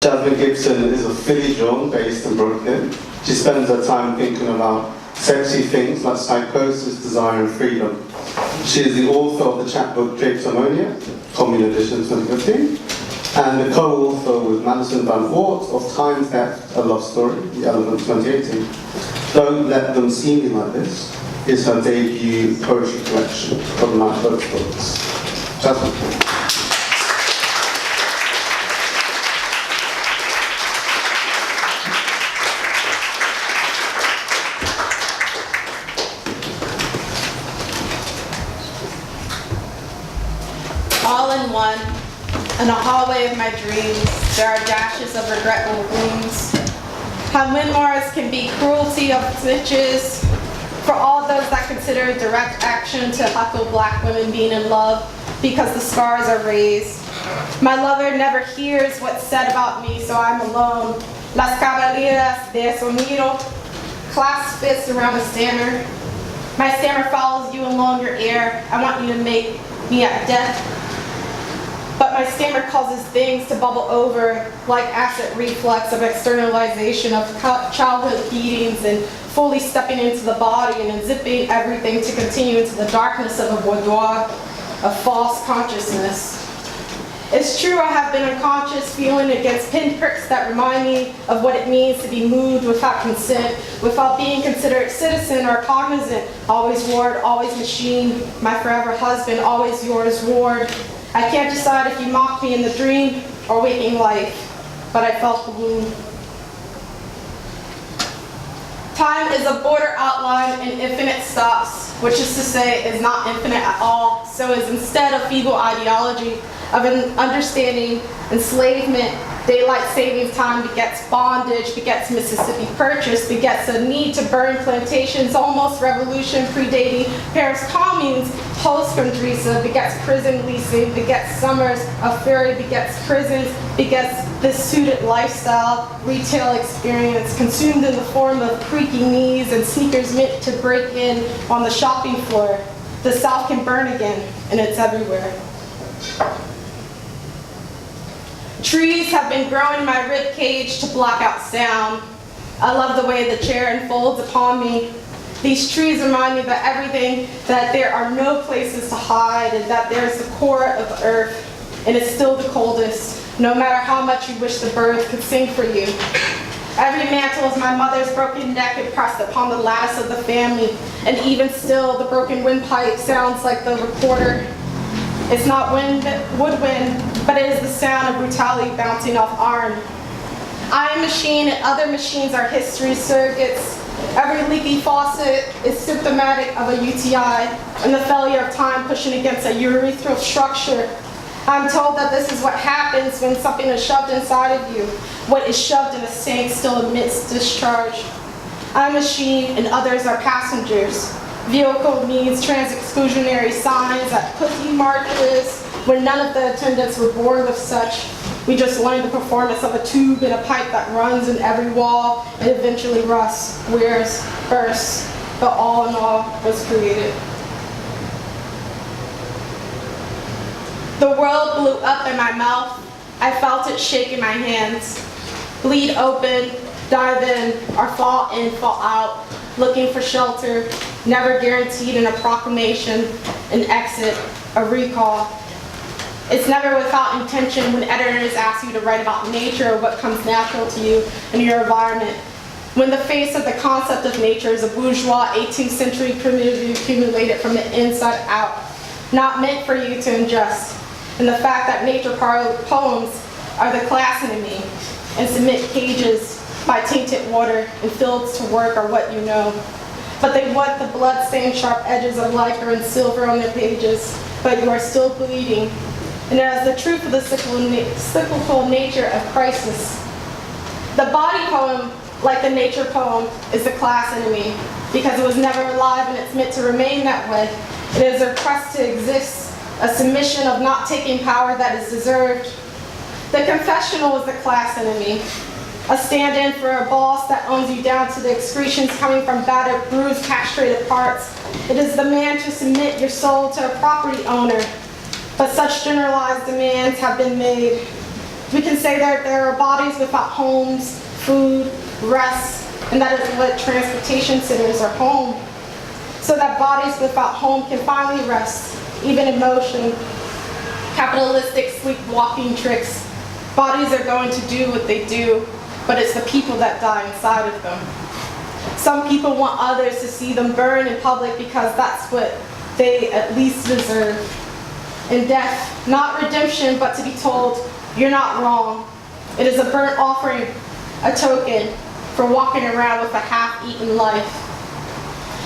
Jasmine Gibson is a Philly jawn based in Brooklyn. She spends her time thinking about sexy things like psychosis, desire, and freedom. She is the author of the chapbook Drapetomania, Commune Editions 2015, and the co-author with Madison Van Oort of Time Theft, A Love Story, The Element 2018. Don't Let Them See Me Like This is her debut poetry collection from Nightboat Books. Jasmine. All in one, in the hallway of my dreams, there are dashes of regretful wounds. How memoirs can be cruelty of stitches for all those that consider direct action to heckle black women being in love because the scars are raised. My lover never hears what's said about me, so I'm alone. Las caballeras de sonido, clasp fists around a stammer. My stammer follows you along your air. I want you to make me at death. But my stammer causes things to bubble over like acid reflux of externalization of childhood beatings and fully stepping into the body and unzipping everything to continue into the darkness of a boudoir of false consciousness. It's true I have been unconscious, feeling against pinpricks that remind me of what it means to be moved without consent, without being considered citizen or cognizant. Always ward, always machine, my forever husband, always yours, ward. I can't decide if you mocked me in the dream or waking life, but I felt the wound. Time is a border outline and infinite stops, which is to say is not infinite at all, so is instead a feeble ideology of an understanding enslavement. Daylight savings time begets bondage, begets Mississippi Purchase, begets a need to burn plantations, almost revolution predating Paris communes, post-Condrisa, begets prison leasing, begets summers of fury, begets prisons, begets this suited lifestyle, retail experience, consumed in the form of creaky knees and sneakers meant to break in on the shopping floor. The South can burn again, and it's everywhere. Trees have been growing in my rib cage to block out sound. I love the way the chair unfolds upon me. These trees remind me that everything, that there are no places to hide, and that there's the core of the earth, and it's still the coldest, no matter how much you wish the birds could sing for you. Every mantle is my mother's broken neck impressed upon the lattice of the family, and even still, the broken windpipe sounds like the recorder. It's not woodwind, but it is the sound of brutality bouncing off iron. I am machine and other machines are history surrogates. Every leaky faucet is symptomatic of a UTI and the failure of time pushing against a urethral structure. I'm told that this is what happens when something is shoved inside of you. What is shoved in a sink still emits discharge. I'm a machine and others are passengers. Vehicle means trans-exclusionary signs at pussy marches when none of the attendants were born with such. We just wanted the performance of a tube and a pipe that runs in every wall and eventually rusts, wears, bursts, but all in all was created. The world blew up in my mouth. I felt it shake in my hands. Bleed open, dive in, or fall in, fall out, looking for shelter, never guaranteed in a proclamation, an exit, a recall. It's never without intention when editors ask you to write about nature or what comes natural to you in your environment. When the face of the concept of nature is a bourgeois 18th century primitive accumulated from the inside out, not meant for you to ingest. And the fact that nature poems are the class enemy and cement cages by tainted water and fields to work are what you know. But they want the blood-stained sharp edges of lacquer and silver on their pages, but you are still bleeding. And as the truth of the cyclical nature of crisis. The body poem, like the nature poem, is the class enemy because it was never alive and it's meant to remain that way. It is a request to exist, a submission of not taking power that is deserved. The confessional is the class enemy, a stand-in for a boss that owns you down to the excretions coming from battered, bruised, castrated parts. It is the man to submit your soul to a property owner. But such generalized demands have been made. We can say that there are bodies without homes, food, rest, and that is what transportation centers are home. So that bodies without home can finally rest, even in motion. Capitalistic sleepwalking tricks. Bodies are going to do what they do, but it's the people that die inside of them. Some people want others to see them burn in public because that's what they at least deserve. In death, not redemption, but to be told, you're not wrong. It is a burnt offering, a token for walking around with a half-eaten life.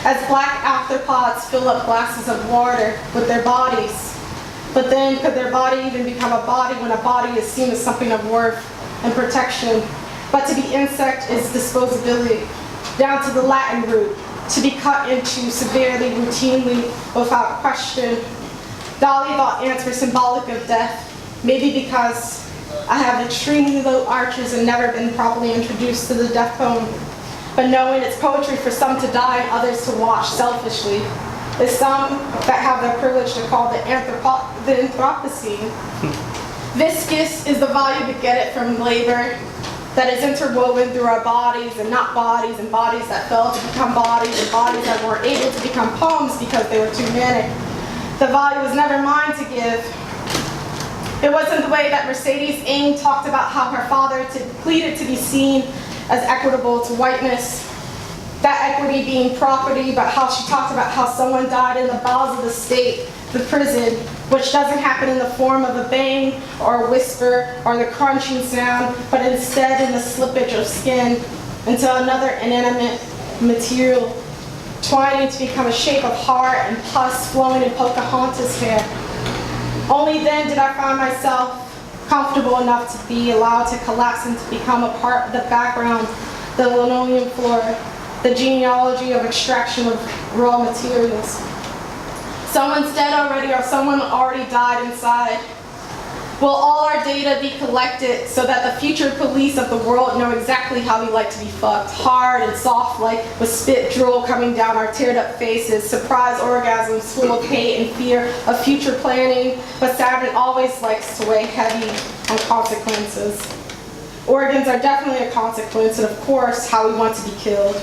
As black arthropods fill up glasses of water with their bodies, but then could their body even become a body when a body is seen as something of worth and protection? But to be insect is disposability, down to the Latin root, to be cut into severely, routinely, without question. Dolly thought ants were symbolic of death, maybe because I have extremely low arches and never been properly introduced to the death poem. But knowing it's poetry for some to die and others to watch selfishly, is some that have the privilege to call the Anthropocene. Viscous is the value to get it from labor that is interwoven through our bodies and not bodies, and bodies that fell to become bodies, and bodies that weren't able to become poems because they were too manic. The value was never mine to give. It wasn't the way that Mercedes Ng talked about how her father pleaded to be seen as equitable to whiteness. That equity being property, but how she talked about how someone died in the bowels of the state, the prison, which doesn't happen in the form of a bang or a whisper or the crunching sound, but instead in the slippage of skin into another inanimate material, twining to become a shape of heart and pus flowing in Pocahontas' hair. Only then did I find myself comfortable enough to be allowed to collapse and to become a part of the background, the linoleum floor, the genealogy of extraction of raw materials. Someone's dead already or someone already died inside. Will all our data be collected so that the future police of the world know exactly how we like to be fucked? Hard and soft, like with spit drool coming down our teared up faces, surprise orgasms full of hate and fear of future planning, but Saturn always likes to weigh heavy on consequences. Organs are definitely a consequence, and of course, how we want to be killed.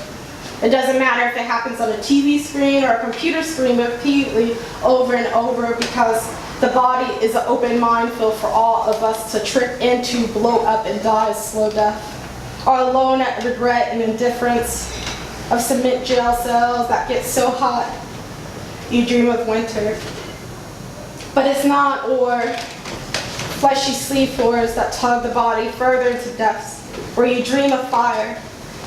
It doesn't matter if it happens on a TV screen or a computer screen repeatedly over and over, because the body is an open minefield for all of us to trip into, blow up, and die a slow death. Or alone at regret and indifference of cement jail cells that get so hot you dream of winter. But it's not or fleshy sleeve floors that tug the body further into depths where you dream of fire.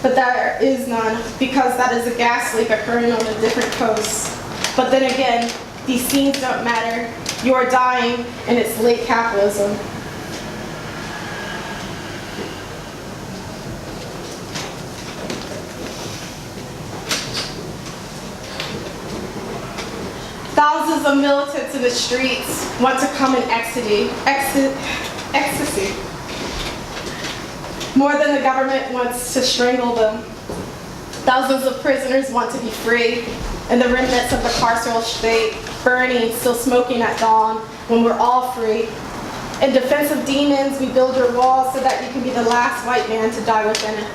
But there is none, because that is a gas leak occurring on a different coast. But then again, these scenes don't matter. You are dying, and it's late capitalism. Thousands of militants in the streets want to come in ecstasy. More than the government wants to strangle them. Thousands of prisoners want to be free, and the remnants of the carceral state burning, still smoking at dawn, when we're all free. In defense of demons, we build your walls so that you can be the last white man to die within it.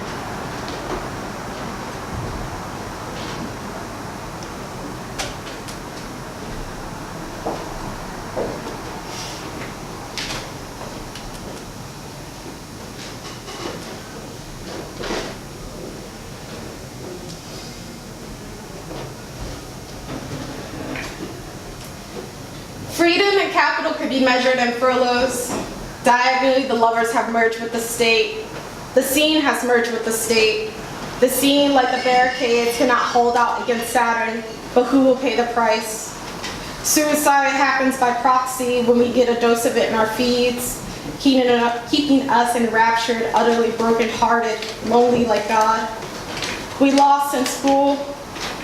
Freedom and capital could be measured in furloughs. Diagonally, the lovers have merged with the state. The scene has merged with the state. The scene, like the barricades, cannot hold out against Saturn, but who will pay the price? Suicide happens by proxy when we get a dose of it in our feeds, keeping us enraptured, utterly broken-hearted, lonely like God. We lost in school,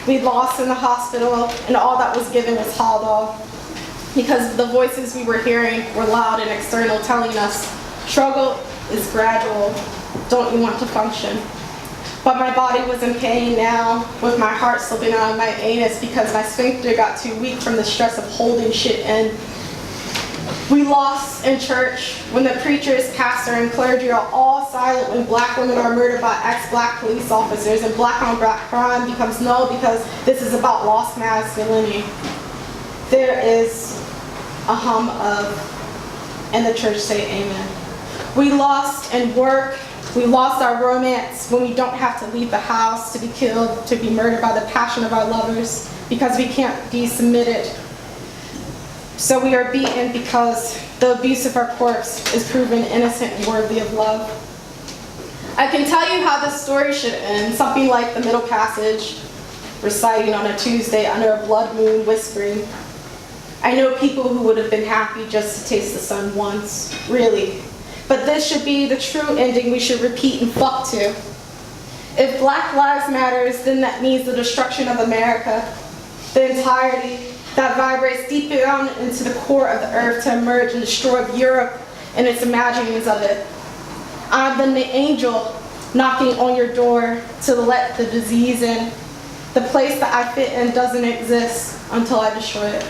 we lost in the hospital, and all that was given was hauled off. Because the voices we were hearing were loud and external, telling us, struggle is gradual, don't you want to function? But my body was in pain now, with my heart slipping out of my anus because my sphincter got too weak from the stress of holding shit in. We lost in church when the preachers, pastor, and clergy are all silent when black women are murdered by ex-black police officers and black on black crime becomes null because this is about lost masculinity. There is a hum of, and the church say amen. We lost in work. We lost our romance when we don't have to leave the house to be killed, to be murdered by the passion of our lovers because we can't be submitted. So we are beaten because the abuse of our corpse is proven innocent and worthy of love. I can tell you how this story should end, something like the middle passage, reciting on a Tuesday under a blood moon, whispering. I know people who would have been happy just to taste the sun once, really. But this should be the true ending we should repeat and fuck to. If Black Lives Matters, then that means the destruction of America, the entirety that vibrates deep down into the core of the earth to emerge and destroy Europe and its imaginings of it. I'm then the angel knocking on your door to let the disease in. The place that I fit in doesn't exist until I destroy it.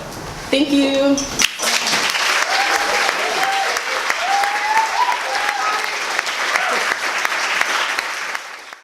Thank you.